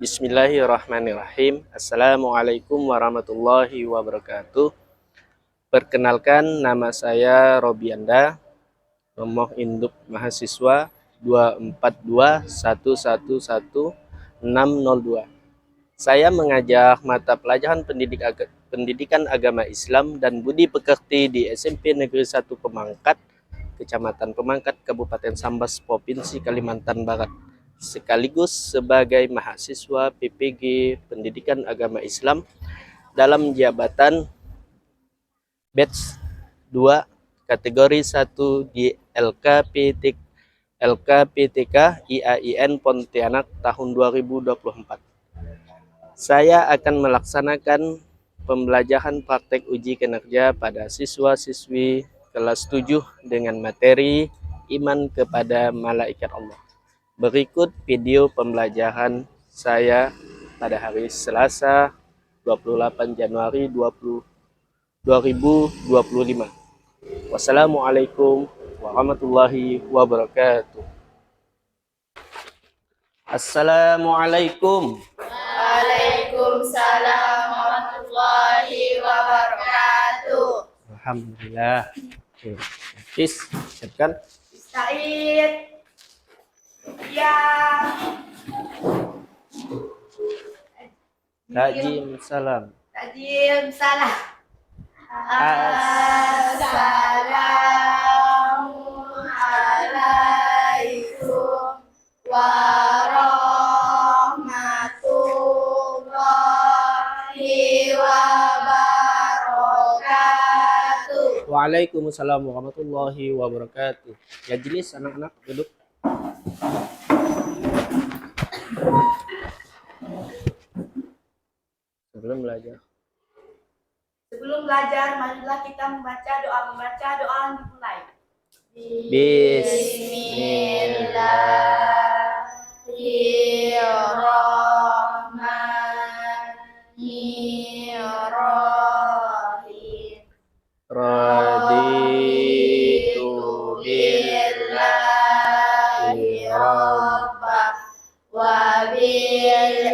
Bismillahirrahmanirrahim. Assalamualaikum warahmatullahi wabarakatuh. Perkenalkan, nama saya Robianda, nomor induk mahasiswa 242111602. Saya mengajar mata pelajaran pendidikan agama Islam dan budi pekerti di SMP Negeri 1 Pemangkat, Kecamatan Pemangkat, Kabupaten Sambas, Provinsi Kalimantan Barat, sekaligus sebagai mahasiswa PPG Pendidikan Agama Islam dalam jabatan batch 2 kategori 1 di LKPTK IAIN Pontianak tahun 2024. Saya akan melaksanakan pembelajaran praktek uji kinerja pada siswa-siswi kelas 7 dengan materi iman kepada malaikat Allah. Berikut video pembelajaran saya pada hari Selasa 28 Januari 2025. Wassalamualaikum warahmatullahi wabarakatuh. Assalamualaikum. Waalaikumsalam warahmatullahi wabarakatuh. Alhamdulillah. Is, siapkan. Said. Ya. Tajim salam. Tajim salah. Assalamualaikum warahmatullahi wabarakatuh. Waalaikumsalam warahmatullahi wabarakatuh. Ya jenis anak-anak duduk. Sebelum belajar, marilah kita membaca doa dimulai. Bismillahirrahmanirrahim. Raditu billahi rabbah wa bil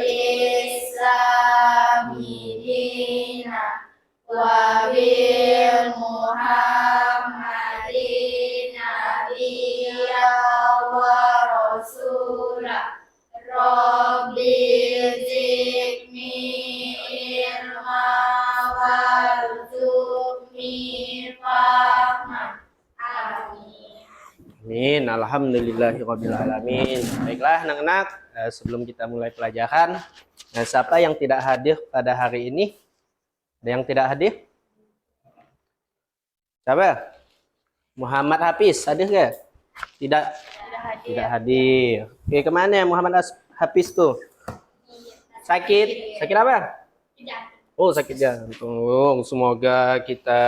islami dina wa bil muhammadin nabiyya wa rasulah rabbi zidni ilma warzuqni fahma. Amin. Amin. Alhamdulillahirabbil alamin. Baiklah anak-anak, sebelum kita mulai pelajaran, siapa yang tidak hadir pada hari ini? Ada yang tidak hadir? Siapa? Muhammad Hafiz, hadir nggak? Tidak. Tidak hadir. Oke, kemana Muhammad Hafiz tuh? Sakit? Sakit apa? Oh, sakit jantung. Semoga kita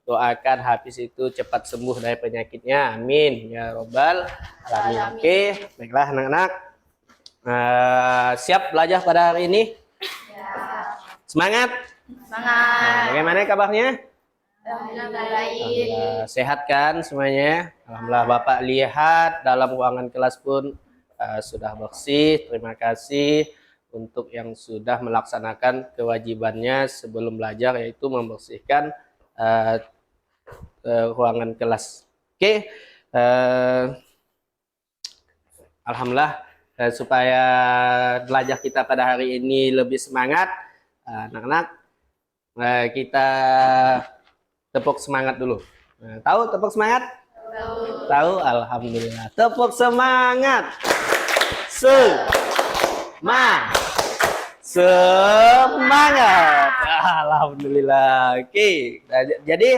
doakan Hafiz itu cepat sembuh dari penyakitnya. Amin. Ya Robbal Alamin. Oke, baiklah anak-anak. Siap belajar pada hari ini? Semangat? Semangat. Bagaimana kabarnya? Alhamdulillah. Sehat kan semuanya? Alhamdulillah. Bapak lihat dalam ruangan kelas pun sudah bersih. Terima kasih untuk yang sudah melaksanakan kewajibannya sebelum belajar, yaitu membersihkan ruangan kelas. Oke. Alhamdulillah, supaya belajar kita pada hari ini lebih semangat, anak-anak, kita tepuk semangat dulu. Tahu tepuk semangat? Tahu. Alhamdulillah. Tepuk semangat. Semangat. Alhamdulillah. Oke. Jadi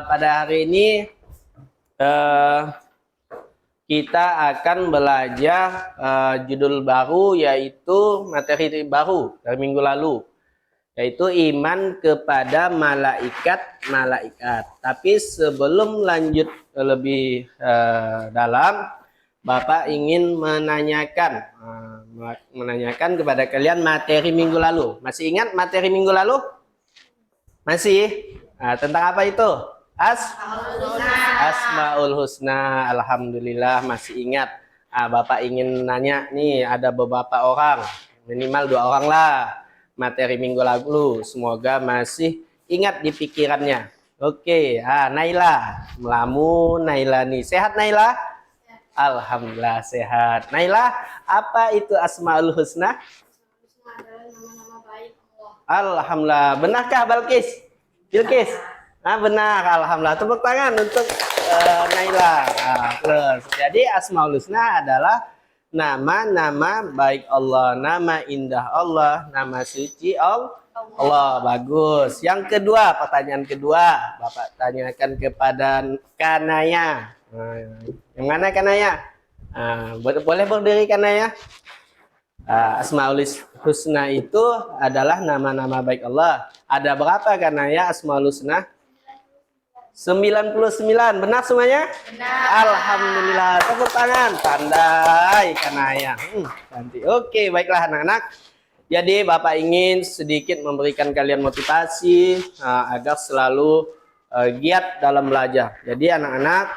pada hari ini kita akan belajar judul baru, yaitu materi baru dari minggu lalu, yaitu iman kepada malaikat. Tapi sebelum lanjut lebih dalam, Bapak ingin menanyakan kepada kalian materi minggu lalu. Masih ingat materi minggu lalu? Masih? Tentang apa itu? Asmaul Husna. Alhamdulillah masih ingat. Bapak ingin nanya nih, ada beberapa orang, minimal 2 orang lah, materi minggu lalu. Semoga masih ingat di pikirannya. Oke, Naila, melamun Naila nih. Sehat Naila? Alhamdulillah sehat. Naila, apa itu Asmaul Husna? adalah nama-nama baik Allah. Alhamdulillah. Benarkah Balkis? Bilkis? Benar. Alhamdulillah. Tepuk tangan untuk Naila. Terus. Jadi Asmaul Husna adalah nama-nama baik Allah, nama indah Allah, nama suci Allah. Bagus. Yang kedua, pertanyaan kedua, Bapak tanyakan kepada Kanaya. Yang mana Kanaya? Boleh berdiri Kanaya? Asmaul Husna itu adalah nama-nama baik Allah. Ada berapa Kanaya Asmaul Husna? 99. Benar semuanya? Benar. Alhamdulillah. Tepuk tangan. Pandai Kanaya. Cantik. Oke, baiklah anak-anak. Jadi Bapak ingin sedikit memberikan kalian motivasi agar selalu giat dalam belajar. Jadi anak-anak,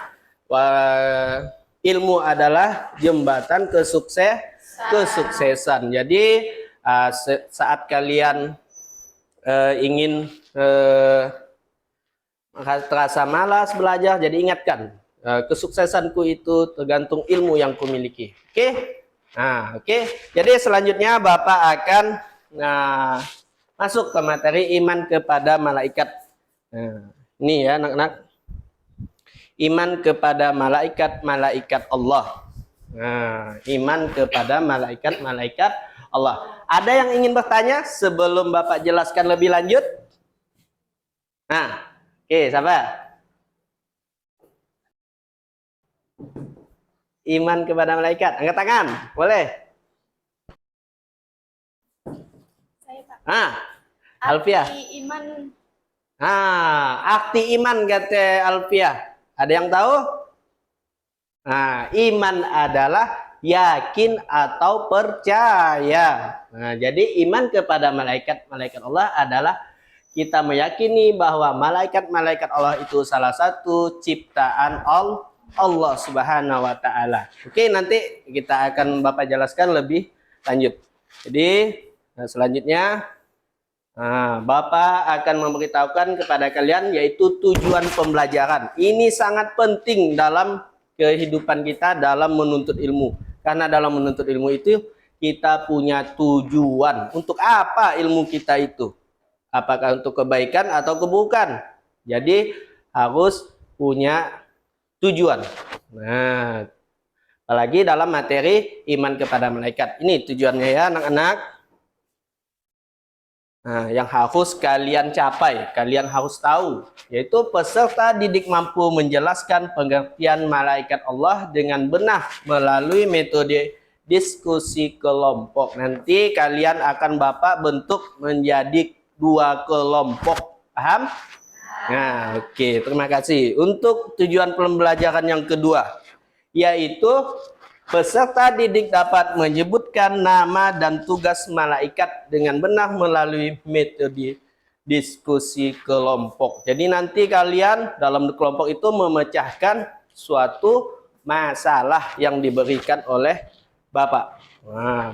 ilmu adalah jembatan kesuksesan. Jadi saat kalian ingin terasa malas belajar, jadi ingatkan, kesuksesanku itu tergantung ilmu yang kumiliki. Oke? Oke. Jadi selanjutnya Bapak akan masuk ke materi iman kepada malaikat. Ini ya anak-anak. Iman kepada malaikat Allah. Iman kepada malaikat Allah. Ada yang ingin bertanya sebelum Bapak jelaskan lebih lanjut? Oke, siapa? Iman kepada malaikat. Angkat tangan, boleh? Saya Pak. Alfia. Arti iman. Arti iman kata Alfia. Ada yang tahu? Iman adalah yakin atau percaya. Jadi iman kepada malaikat Allah adalah kita meyakini bahwa malaikat-malaikat Allah itu salah satu ciptaan Allah Subhanahu wa Ta'ala. Oke, nanti kita akan Bapak jelaskan lebih lanjut. Jadi selanjutnya Bapak akan memberitahukan kepada kalian yaitu tujuan pembelajaran. Ini sangat penting dalam kehidupan kita dalam menuntut ilmu. Karena dalam menuntut ilmu itu kita punya tujuan. Untuk apa ilmu kita itu? Apakah untuk kebaikan atau keburukan? Jadi harus punya tujuan. Apalagi dalam materi iman kepada malaikat. Ini tujuannya ya anak-anak. Yang harus kalian capai, kalian harus tahu, yaitu peserta didik mampu menjelaskan pengertian malaikat Allah dengan benar melalui metode diskusi kelompok. Nanti kalian akan Bapak bentuk menjadi 2 kelompok. Paham? Oke, terima kasih. Untuk tujuan pembelajaran yang kedua, yaitu peserta didik dapat menyebutkan nama dan tugas malaikat dengan benar melalui metode diskusi kelompok. Jadi nanti kalian dalam kelompok itu memecahkan suatu masalah yang diberikan oleh Bapak.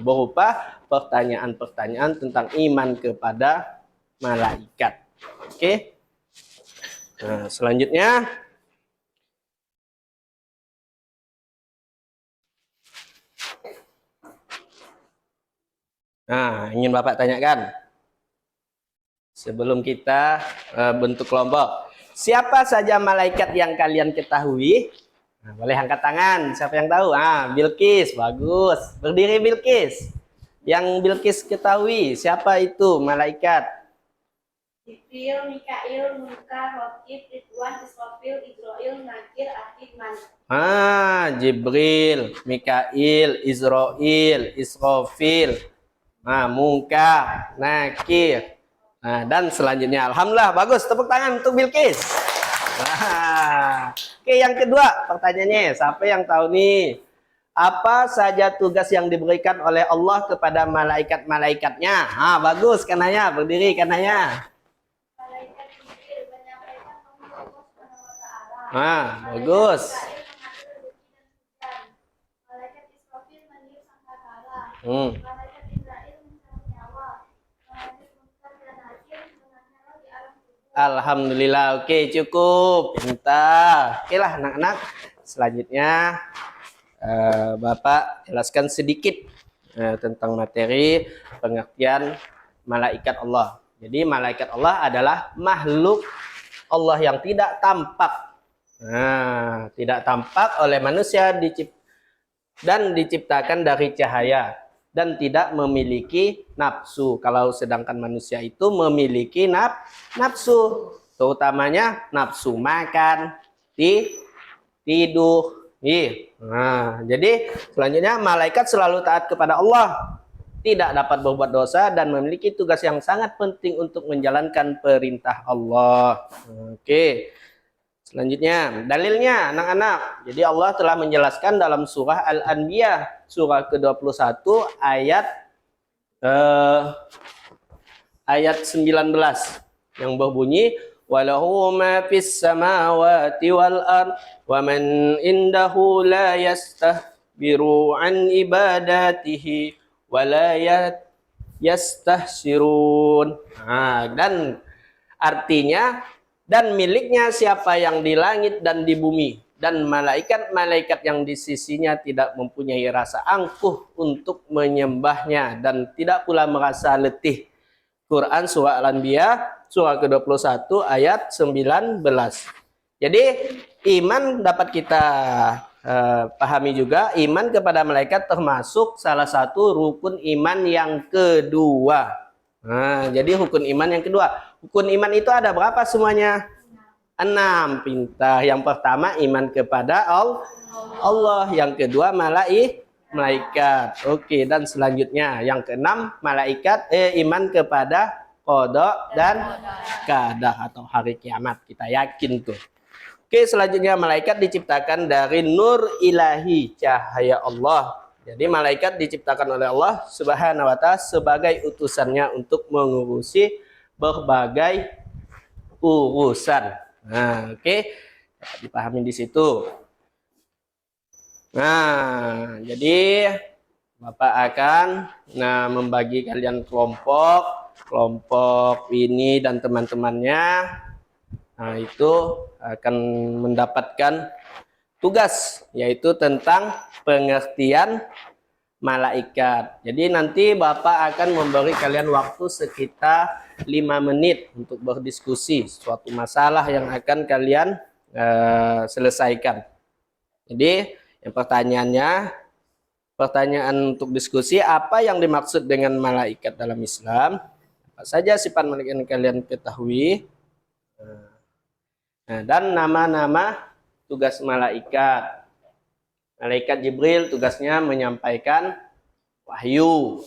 Berupa pertanyaan-pertanyaan tentang iman kepada malaikat. Oke. Selanjutnya ingin Bapak tanyakan sebelum kita bentuk kelompok. Siapa saja malaikat yang kalian ketahui? Boleh angkat tangan. Siapa yang tahu? Bilkis, bagus. Berdiri Bilkis. Yang Bilkis ketahui, siapa itu malaikat? Jibril, Mikail, Munkar, Rokib, Ridwan, Israfil, Israil, Nakir, Atid, Malik. Jibril, Mikail, Israil, Israfil, Munkar, Nakir. Dan selanjutnya, alhamdulillah, bagus. Tepuk tangan untuk Bilkis. Oke, yang kedua pertanyaannya, siapa yang tahu nih? Apa saja tugas yang diberikan oleh Allah kepada malaikat-malaikatnya? Bagus, Kanaya, berdiri Kanaya. Malaikat Jibril menyampaikan Allah Subhanahu wa Ta'ala. Bagus. Mikail mengatur rezeki dan hujan. Malaikat Malaikat Jibril mencabut nyawa. Malaikat Munkar dan Nakir mengenai roh di alam kubur. Alhamdulillah. Oke, cukup. Pintar. Oke lah anak-anak. Selanjutnya Bapak jelaskan sedikit tentang materi pengertian malaikat Allah. Jadi malaikat Allah adalah makhluk Allah yang tidak tampak. Nah, tidak tampak oleh manusia dan diciptakan dari cahaya dan tidak memiliki nafsu. Kalau sedangkan manusia itu memiliki nafsu, terutamanya nafsu makan, tidur. Nah, jadi selanjutnya malaikat selalu taat kepada Allah, tidak dapat berbuat dosa dan memiliki tugas yang sangat penting untuk menjalankan perintah Allah. Oke. Selanjutnya, dalilnya anak-anak. Jadi Allah telah menjelaskan dalam surah Al-Anbiya, surah ke-21 ayat 19 yang berbunyi walahu ma fis samawati wal ard wa man indahu la yastahbiru an ibadatihi wa la yastahsirun. Nah, dan artinya dan miliknya siapa yang di langit dan di bumi, dan malaikat-malaikat yang di sisinya tidak mempunyai rasa angkuh untuk menyembahnya dan tidak pula merasa letih. Quran surah Al-Anbiya surah ke-21 ayat 19. Jadi iman dapat kita pahami juga, iman kepada malaikat termasuk salah satu rukun iman yang kedua. Nah, jadi rukun iman yang kedua. Rukun iman itu ada berapa semuanya? 6. Pintar. Yang pertama iman kepada Allah. Yang kedua malaikat. Oke, dan selanjutnya yang keenam iman kepada qada dan qadar atau hari kiamat. Kita yakin tuh. Oke, selanjutnya malaikat diciptakan dari nur ilahi, cahaya Allah. Jadi malaikat diciptakan oleh Allah Subhanahu wa ta'ala sebagai utusannya untuk mengurusi berbagai urusan. Nah, oke. Dipahami di situ. Nah, jadi Bapak akan membagi kalian kelompok ini dan teman-temannya. Nah, itu akan mendapatkan tugas yaitu tentang pengertian malaikat. Jadi nanti Bapak akan memberi kalian waktu sekitar 5 menit untuk berdiskusi suatu masalah yang akan kalian selesaikan. Jadi yang pertanyaan untuk diskusi, apa yang dimaksud dengan malaikat dalam Islam? Apa saja sifat malaikat yang kalian ketahui? Nah, dan nama-nama tugas malaikat. Malaikat Jibril tugasnya menyampaikan wahyu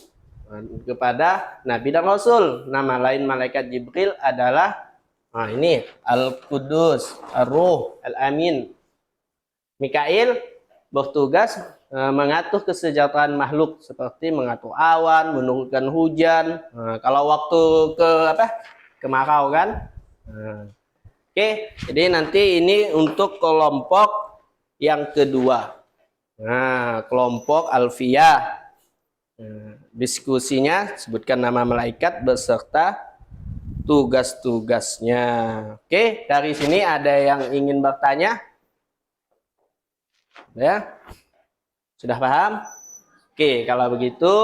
kepada Nabi dan Rasul. Nama lain malaikat Jibril adalah ini Al-Qudus, Ar-Ruh, Al-Amin. Mikail bertugas mengatur kesejahteraan makhluk seperti mengatur awan, menurunkan hujan. Kalau waktu kemarau kan. Oke, jadi nanti ini untuk kelompok yang kedua. Nah, kelompok Alfiyah. Diskusinya sebutkan nama malaikat beserta tugas-tugasnya. Oke, dari sini ada yang ingin bertanya? Ya, sudah paham? Oke, kalau begitu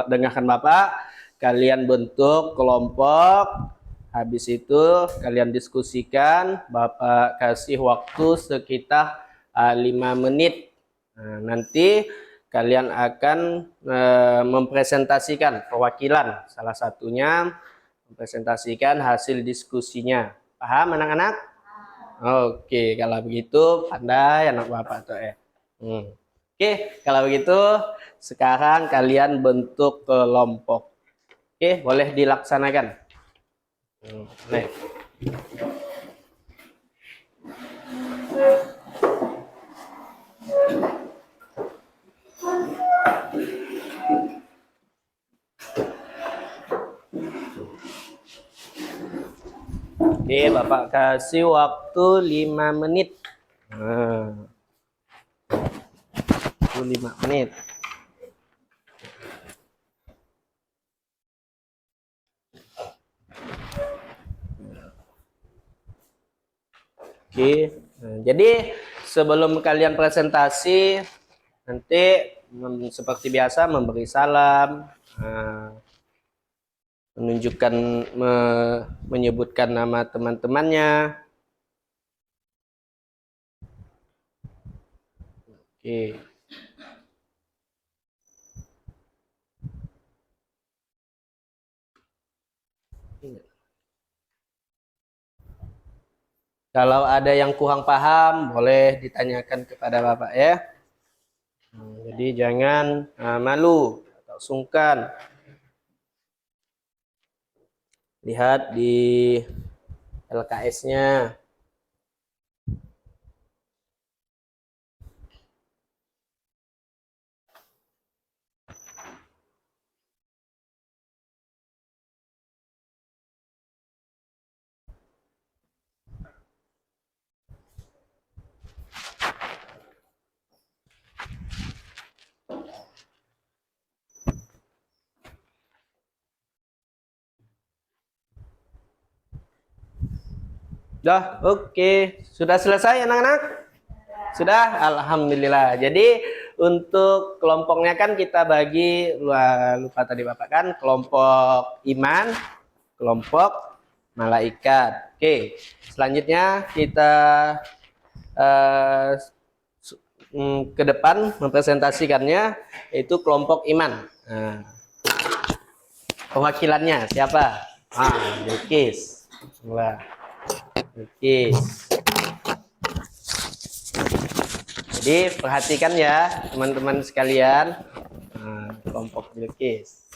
dengarkan Bapak, kalian bentuk kelompok. Habis itu kalian diskusikan, Bapak kasih waktu sekitar 5 menit. Nah, nanti kalian akan mempresentasikan perwakilan, salah satunya mempresentasikan hasil diskusinya. Paham anak-anak? Oke, kalau begitu pandai anak Bapak tuh Oke, kalau begitu sekarang kalian bentuk kelompok. Oke, boleh dilaksanakan. Nih. Oke, Bapak kasih waktu 5 menit. 5 menit. Oke. Nah, jadi sebelum kalian presentasi nanti seperti biasa memberi salam, menunjukkan menyebutkan nama teman-temannya. Oke. Kalau ada yang kurang paham boleh ditanyakan kepada Bapak ya. Jadi jangan malu atau sungkan. Lihat di LKS-nya. Dah, oke. Sudah selesai anak-anak? Sudah, alhamdulillah. Jadi untuk kelompoknya kan kita bagi, lupa tadi Bapak kan, kelompok iman, kelompok malaikat. Oke, selanjutnya kita ke depan mempresentasikannya, yaitu kelompok iman. Nah, perwakilannya siapa? Bilqis. Bilqis. Jadi perhatikan ya teman-teman sekalian, kelompok Bilqis.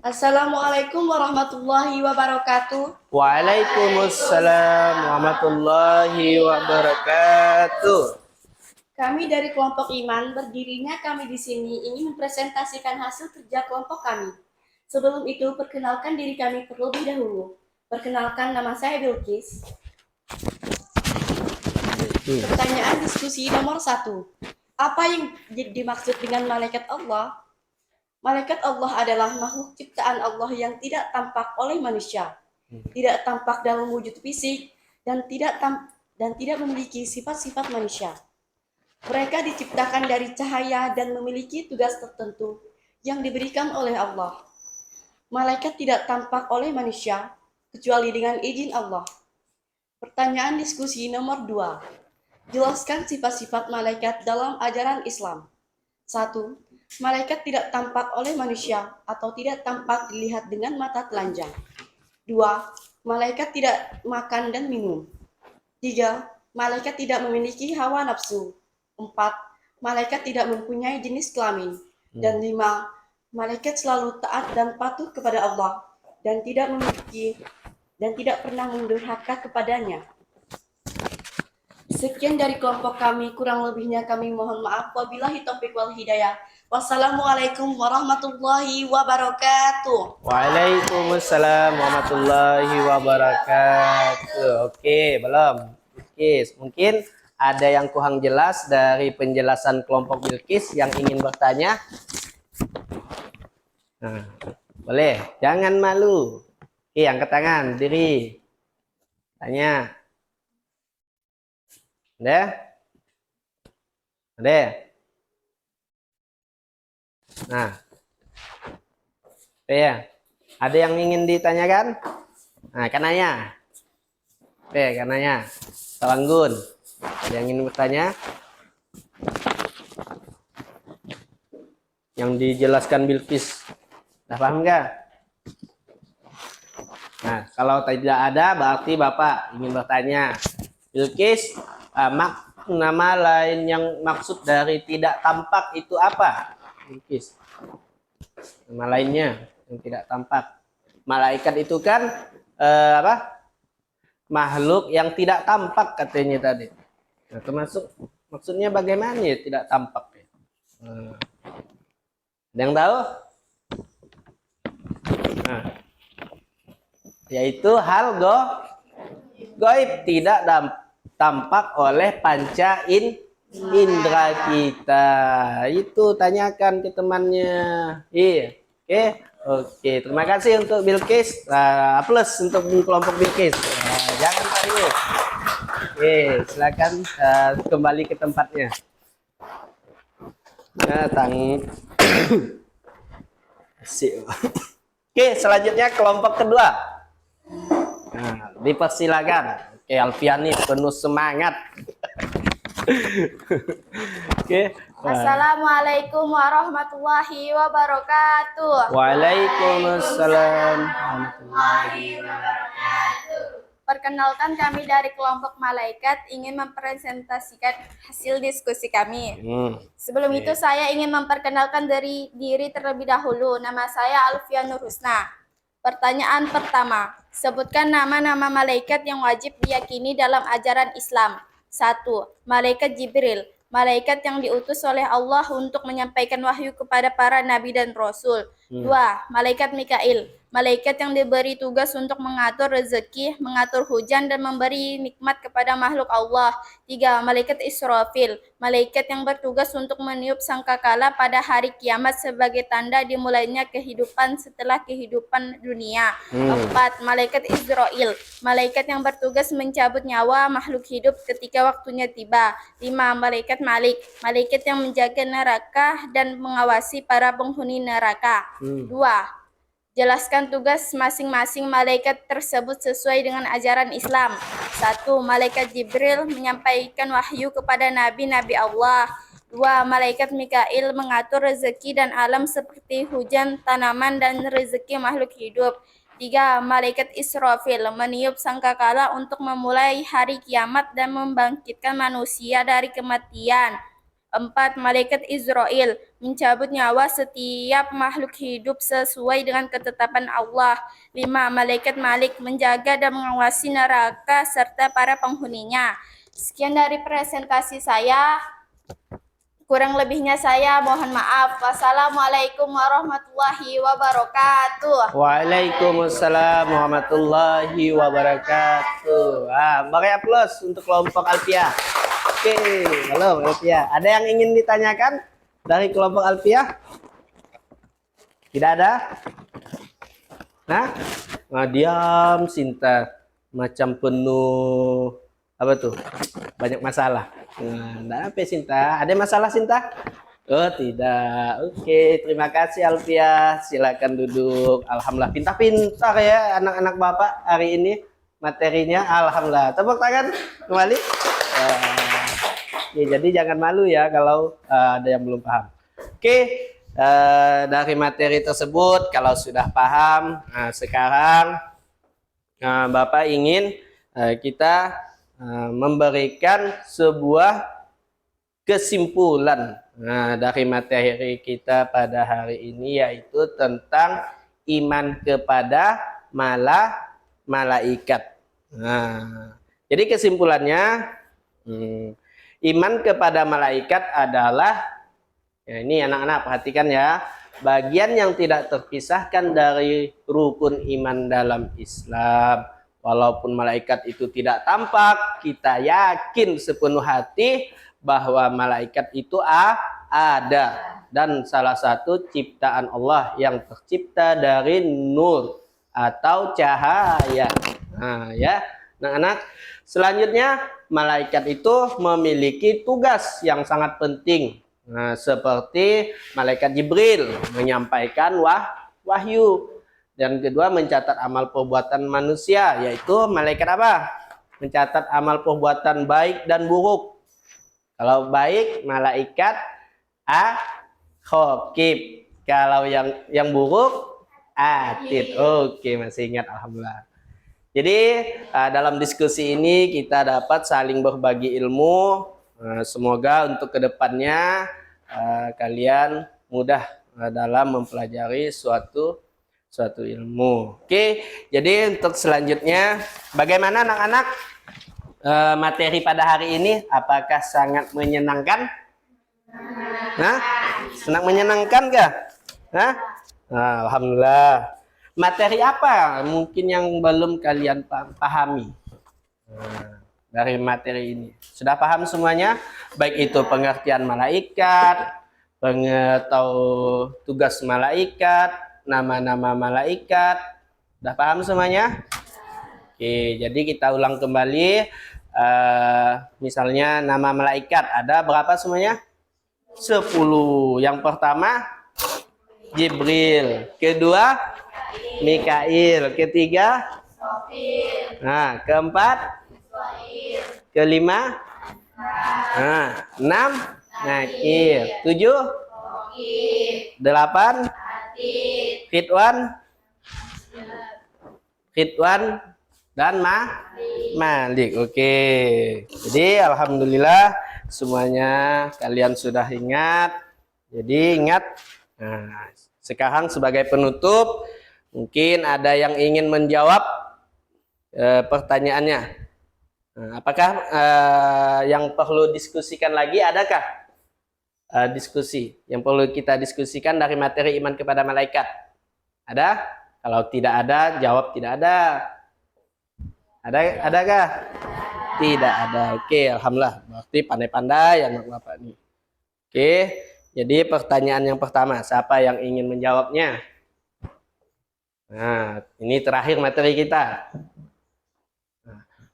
Assalamualaikum warahmatullahi wabarakatuh. Waalaikumsalam warahmatullahi wabarakatuh. Kami dari kelompok iman, berdirinya kami di sini ingin mempresentasikan hasil kerja kelompok kami. Sebelum itu, perkenalkan diri kami terlebih dahulu. Perkenalkan, nama saya Bilqis. Pertanyaan diskusi nomor 1. Apa yang dimaksud dengan malaikat Allah? Malaikat Allah adalah makhluk ciptaan Allah yang tidak tampak oleh manusia, tidak tampak dalam wujud fisik, dan tidak memiliki sifat-sifat manusia. Mereka diciptakan dari cahaya dan memiliki tugas tertentu yang diberikan oleh Allah. Malaikat tidak tampak oleh manusia, kecuali dengan izin Allah. Pertanyaan diskusi nomor 2. Jelaskan sifat-sifat malaikat dalam ajaran Islam. 1. Malaikat tidak tampak oleh manusia atau tidak tampak dilihat dengan mata telanjang. 2. Malaikat tidak makan dan minum. 3. Malaikat tidak memiliki hawa nafsu. 4. Malaikat tidak mempunyai jenis kelamin. Dan 5. Malaikat selalu taat dan patuh kepada Allah dan tidak pernah mendurhaka kepadanya. Sekian dari kelompok kami, kurang lebihnya kami mohon maaf. Wabillahi taufiq wal hidayah. Wassalamualaikum warahmatullahi wabarakatuh. Waalaikumsalam warahmatullahi wabarakatuh. Oke, belum? Oke, mungkin ada yang kurang jelas dari penjelasan kelompok Bilqis yang ingin bertanya? Nah, boleh, jangan malu. Angkat tangan, diri. Tanya. Ada? Nah. Ya. Ada yang ingin ditanyakan? Nah, kan nanya. Kan nanya. Tawanggun. Ada yang ingin bertanya? Yang dijelaskan Bilqis. Udah paham nggak? Nah, kalau tidak ada berarti Bapak ingin bertanya. Bilqis, nama lain yang maksud dari tidak tampak itu apa? Bilqis. Nama lainnya yang tidak tampak. Malaikat itu kan makhluk yang tidak tampak katanya tadi. Nah, termasuk maksudnya bagaimana ya tidak tampak ya? Ada yang tahu? Nah, yaitu hal gaib tidak tampak oleh panca indera kita. Itu tanyakan ke temannya. Iya. Oke. Terima kasih untuk Bilqis. Plus untuk kelompok Bilqis. Jangan serius. Oke, silakan kembali ke tempatnya. Nah, Asik. Oke, selanjutnya kelompok kedua. Nah, dipersilakan. Oke, Alfiani penuh semangat. Oke. Assalamualaikum warahmatullahi wabarakatuh. Waalaikumsalam. Perkenalkan, kami dari kelompok malaikat ingin mempresentasikan hasil diskusi kami. Sebelum itu saya ingin memperkenalkan dari diri terlebih dahulu. Nama saya Alfia Nur Husna. Pertanyaan pertama, sebutkan nama-nama malaikat yang wajib diyakini dalam ajaran Islam. 1. Malaikat Jibril, malaikat yang diutus oleh Allah untuk menyampaikan wahyu kepada para nabi dan rasul. 2. Malaikat Mikail, malaikat yang diberi tugas untuk mengatur rezeki, mengatur hujan, dan memberi nikmat kepada makhluk Allah. 3. Malaikat Israfil, malaikat yang bertugas untuk meniup sangkakala pada hari kiamat sebagai tanda dimulainya kehidupan setelah kehidupan dunia. 4. Malaikat Israel, malaikat yang bertugas mencabut nyawa makhluk hidup ketika waktunya tiba. 5. Malaikat Malik, malaikat yang menjaga neraka dan mengawasi para penghuni neraka. 2. Jelaskan tugas masing-masing malaikat tersebut sesuai dengan ajaran Islam. 1. Malaikat Jibril menyampaikan wahyu kepada nabi-nabi Allah. 2. Malaikat Mikail mengatur rezeki dan alam seperti hujan, tanaman, dan rezeki makhluk hidup. 3. Malaikat Israfil meniup sangkakala untuk memulai hari kiamat dan membangkitkan manusia dari kematian. 4. Malaikat Israel mencabut nyawa setiap makhluk hidup sesuai dengan ketetapan Allah. 5. Malaikat Malik menjaga dan mengawasi neraka serta para penghuninya. Sekian dari presentasi saya. Kurang lebihnya saya mohon maaf. Wassalamualaikum warahmatullahi wabarakatuh. Waalaikumsalam warahmatullahi wabarakatuh. Beri aplaus untuk kelompok Alfiah. Oke, halo Alfiah. Ada yang ingin ditanyakan dari kelompok Alfiah? Tidak ada? Diam Sinta, macam penuh apa tuh? Banyak masalah. Nah, apa Sinta? Ada masalah Sinta? Oh tidak. Oke, terima kasih Alfiah. Silakan duduk. Alhamdulillah pintar-pintar ya anak-anak Bapak hari ini materinya. Alhamdulillah. Tepuk tangan kembali. Jadi jangan malu ya kalau ada yang belum paham. Oke, dari materi tersebut kalau sudah paham, sekarang Bapak ingin kita memberikan sebuah kesimpulan dari materi kita pada hari ini, yaitu tentang iman kepada malaikat. Jadi kesimpulannya, iman kepada malaikat adalah, ya ini anak-anak perhatikan ya, bagian yang tidak terpisahkan dari rukun iman dalam Islam. Walaupun malaikat itu tidak tampak, kita yakin sepenuh hati bahwa malaikat itu ada, dan salah satu ciptaan Allah yang tercipta dari nur atau cahaya. Ya, anak-anak. Selanjutnya, malaikat itu memiliki tugas yang sangat penting. Seperti malaikat Jibril menyampaikan wahyu. Dan kedua, mencatat amal perbuatan manusia, yaitu malaikat apa? Mencatat amal perbuatan baik dan buruk. Kalau baik, malaikat Khokib. Kalau yang buruk, Atid. Oke, masih ingat, alhamdulillah. Jadi dalam diskusi ini kita dapat saling berbagi ilmu. Semoga untuk kedepannya kalian mudah dalam mempelajari suatu ilmu. Oke, jadi untuk selanjutnya, bagaimana anak-anak materi pada hari ini? Apakah sangat menyenangkan? Senang menyenangkan kah? Alhamdulillah. Materi apa mungkin yang belum kalian pahami dari materi ini? Sudah paham semuanya? Baik itu pengertian malaikat, pengetahuan tugas malaikat, nama-nama malaikat. Sudah paham semuanya? Oke, jadi kita ulang kembali. Misalnya nama malaikat ada berapa semuanya? 10. Yang pertama Jibril, kedua Mikail, ketiga nah, keempat kelima enam Nakir, 7 8 Ridwan dan Malik. Oke. Jadi alhamdulillah semuanya kalian sudah ingat. Jadi ingat. Nah, sekarang sebagai penutup mungkin ada yang ingin menjawab pertanyaannya. Nah, apakah yang perlu diskusikan lagi? Adakah diskusi yang perlu kita diskusikan dari materi iman kepada malaikat? Ada? Kalau tidak ada, jawab tidak ada. Adakah? Tidak ada. Oke, alhamdulillah. Berarti pandai-pandai anak Bapak nih. Oke, jadi pertanyaan yang pertama, siapa yang ingin menjawabnya? Nah, ini terakhir materi kita.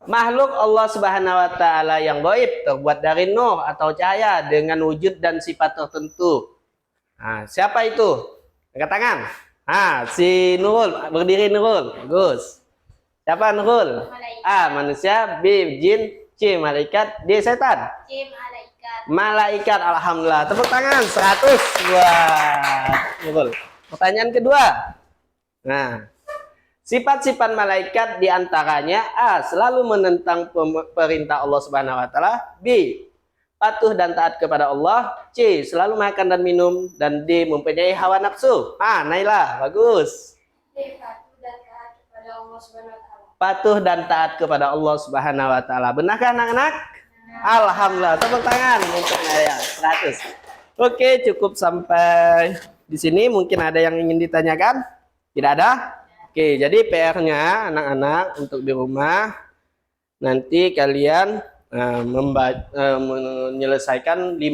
Makhluk Allah Subhanahu wa taala yang gaib terbuat dari nur atau cahaya dengan wujud dan sifat tertentu. Nah, siapa itu? Angkat tangan. Si Nurul, berdiri Nurul. Bagus. Siapa Nurul? A. Manusia. B. Jin. C. Malaikat. D. Setan. C. Malaikat. Malaikat. Alhamdulillah. Tepuk tangan 100. Wah, Nurul. Pertanyaan kedua. Nah, sifat-sifat malaikat diantaranya A. Selalu menentang perintah Allah Subhanahu wa taala. B. Patuh dan taat kepada Allah. C. Selalu makan dan minum. Dan D. Mempunyai hawa nafsu. Naila, bagus. D. Patuh dan taat kepada Allah Subhanahu wa taala. Patuh dan taat kepada Allah Subhanahu wa taala. Benarkah anak-anak? Alhamdulillah. Tepuk tangan untuk Naya 100. Oke, cukup sampai di sini. Mungkin ada yang ingin ditanyakan? Tidak ada? Oke, jadi PR-nya anak-anak untuk di rumah nanti kalian menyelesaikan 5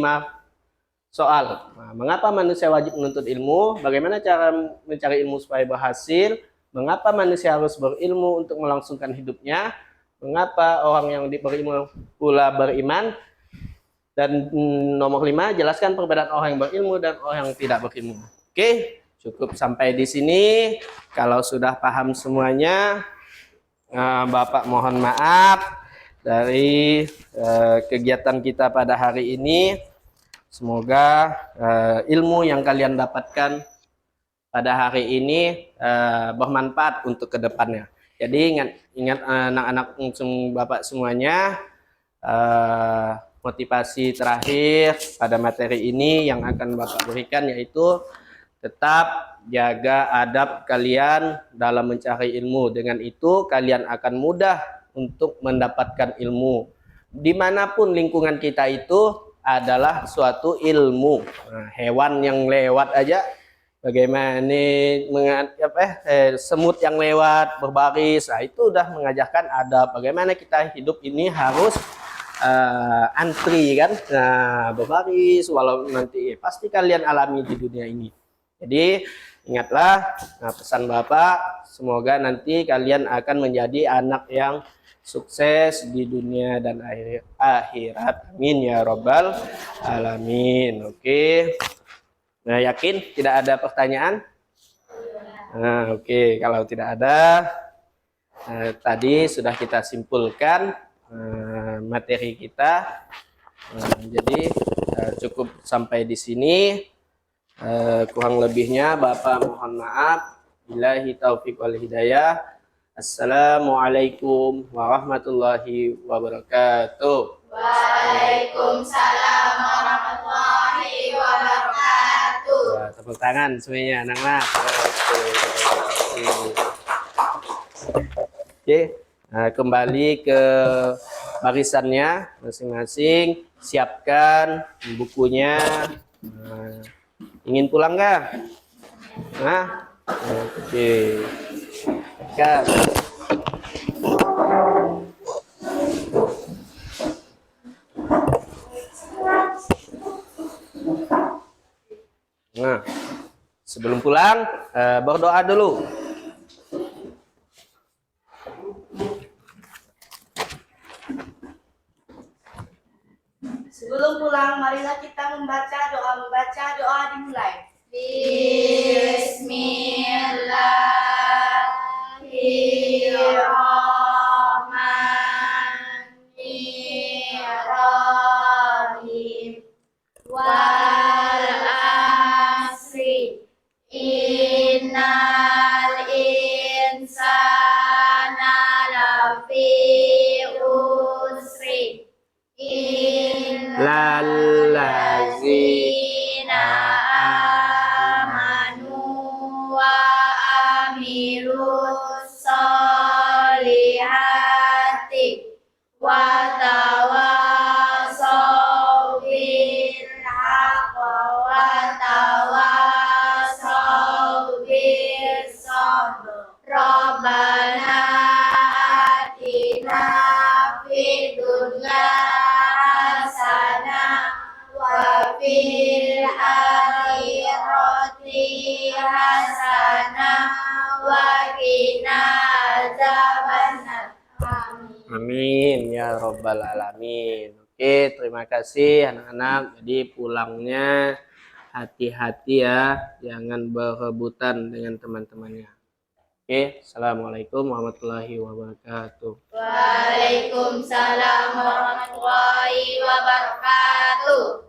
soal. Nah, mengapa manusia wajib menuntut ilmu? Bagaimana cara mencari ilmu supaya berhasil? Mengapa manusia harus berilmu untuk melangsungkan hidupnya? Mengapa orang yang berilmu pula beriman? Dan nomor 5, jelaskan perbedaan orang yang berilmu dan orang yang tidak berilmu. Oke, cukup sampai di sini. Kalau sudah paham semuanya, Bapak mohon maaf dari kegiatan kita pada hari ini. Semoga ilmu yang kalian dapatkan pada hari ini bermanfaat untuk kedepannya. Jadi ingat anak-anak Bapak semuanya, motivasi terakhir pada materi ini yang akan Bapak berikan yaitu tetap jaga adab kalian dalam mencari ilmu. Dengan itu kalian akan mudah untuk mendapatkan ilmu. Dimanapun lingkungan kita itu adalah suatu ilmu. Nah, hewan yang lewat aja, bagaimana semut yang lewat berbaris, nah, itu udah mengajarkan adab. Bagaimana kita hidup ini harus antri kan, nah berbaris, walau nanti pasti kalian alami di dunia ini. Jadi ingatlah pesan Bapak, semoga nanti kalian akan menjadi anak yang sukses di dunia dan akhirat. Amin ya robbal alamin. Oke. Nah, yakin tidak ada pertanyaan? Nah, oke. Kalau tidak ada, tadi sudah kita simpulkan materi kita. Jadi cukup sampai di sini. Kurang lebihnya Bapak mohon maaf. Billahi taufiq wal hidayah. Assalamualaikum warahmatullahi wabarakatuh. Waalaikumsalam warahmatullahi wabarakatuh. Wah, tepuk tangan semuanya anak-anak. Oke, kembali ke barisannya masing-masing. Siapkan bukunya. Ingin pulang nggak? Oke. Kak. Nah, sebelum pulang berdoa dulu. Sebelum pulang, marilah kita membaca doa. Dimulai. Bismillahirrahmanirrahim. Wal asri innal insana lafi usri Lallazina amanu wa amilus solihati wa tawasaw bil haqq wa tawasaw bis sabr. Rabbana atina fid dunya hasanah wa fil akhirati hasanah wa qina adzabannar. Amin. Amin ya Rabbal Alamin. Oke, terima kasih anak-anak. Jadi pulangnya hati-hati ya, jangan berebutan dengan teman-temannya. Oke, assalamualaikum warahmatullahi wabarakatuh. Waalaikumsalam warahmatullahi wabarakatuh.